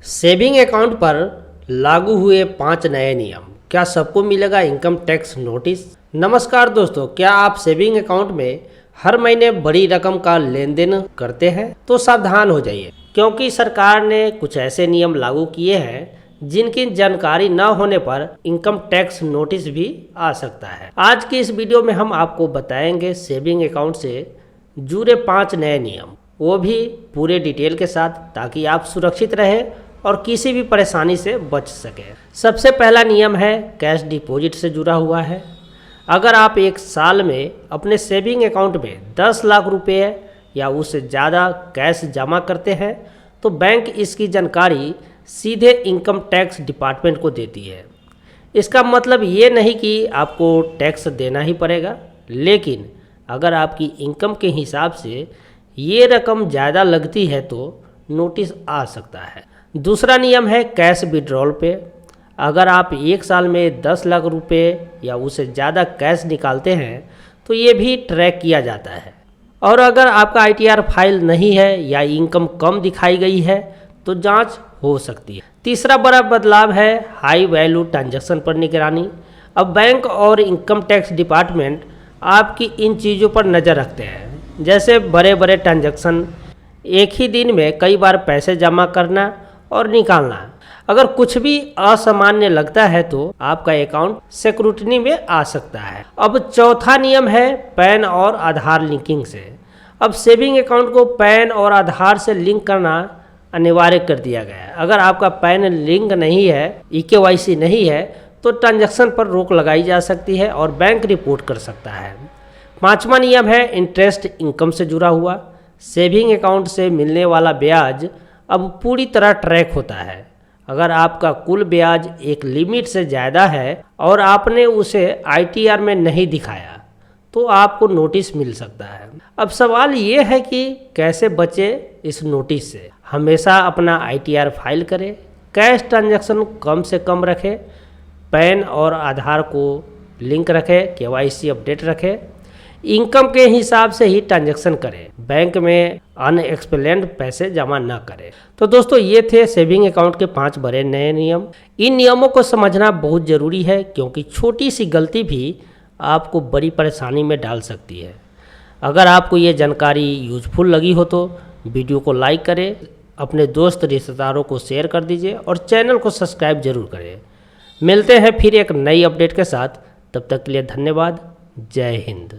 Saving account पर लागू हुए 5 नए नियम, क्या सबको मिलेगा इनकम टैक्स नोटिस। नमस्कार दोस्तों, क्या आप सेविंग अकाउंट में हर महीने बड़ी रकम का लेन देन करते हैं? तो सावधान हो जाइए, क्योंकि सरकार ने कुछ ऐसे नियम लागू किए हैं जिनकी जानकारी न होने पर इनकम टैक्स नोटिस भी आ सकता है। आज की इस वीडियो में हम आपको बताएंगे सेविंग अकाउंट से जुड़े 5 नए नियम, वो भी पूरे डिटेल के साथ, ताकि आप सुरक्षित रहें और किसी भी परेशानी से बच सके। सबसे पहला नियम है कैश डिपॉजिट से जुड़ा हुआ है। अगर आप एक साल में अपने सेविंग अकाउंट में 10 लाख रुपए या उससे ज़्यादा कैश जमा करते हैं तो बैंक इसकी जानकारी सीधे इनकम टैक्स डिपार्टमेंट को देती है। इसका मतलब ये नहीं कि आपको टैक्स देना ही पड़ेगा, लेकिन अगर आपकी इनकम के हिसाब से ये रकम ज़्यादा लगती है तो नोटिस आ सकता है। दूसरा नियम है कैश विड्रॉल पे। अगर आप एक साल में 10 लाख रुपए या उससे ज़्यादा कैश निकालते हैं तो ये भी ट्रैक किया जाता है। और अगर आपका ITR फाइल नहीं है या इनकम कम दिखाई गई है तो जांच हो सकती है। तीसरा बड़ा बदलाव है हाई वैल्यू ट्रांजैक्शन पर निगरानी। अब बैंक और इनकम टैक्स डिपार्टमेंट आपकी इन चीज़ों पर नज़र रखते हैं, जैसे बड़े बड़े ट्रांजैक्शन, एक ही दिन में कई बार पैसे जमा करना और निकालना। अगर कुछ भी असामान्य लगता है तो आपका अकाउंट सिक्योरिटी में आ सकता है। अब चौथा नियम है पैन और आधार लिंकिंग से। अब सेविंग अकाउंट को पैन और आधार से लिंक करना अनिवार्य कर दिया गया है। अगर आपका पैन लिंक नहीं है, EKYC नहीं है, तो ट्रांजैक्शन पर रोक लगाई जा सकती है और बैंक रिपोर्ट कर सकता है। पांचवा नियम है इंटरेस्ट इनकम से जुड़ा हुआ। सेविंग अकाउंट से मिलने वाला ब्याज अब पूरी तरह ट्रैक होता है। अगर आपका कुल ब्याज एक लिमिट से ज़्यादा है और आपने उसे ITR में नहीं दिखाया तो आपको नोटिस मिल सकता है। अब सवाल ये है कि कैसे बचे इस नोटिस से। हमेशा अपना ITR फाइल करें, कैश ट्रांजैक्शन कम से कम रखें, पैन और आधार को लिंक रखें, KYC अपडेट रखें, इनकम के हिसाब से ही ट्रांजैक्शन करें, बैंक में अनएक्सप्लेन्ड पैसे जमा न करें। तो दोस्तों, ये थे सेविंग अकाउंट के 5 बड़े नए नियम। इन नियमों को समझना बहुत ज़रूरी है, क्योंकि छोटी सी गलती भी आपको बड़ी परेशानी में डाल सकती है। अगर आपको ये जानकारी यूजफुल लगी हो तो वीडियो को लाइक करें, अपने दोस्त रिश्तेदारों को शेयर कर दीजिए और चैनल को सब्सक्राइब जरूर करें। मिलते हैं फिर एक नई अपडेट के साथ, तब तक के लिए धन्यवाद। जय हिंद।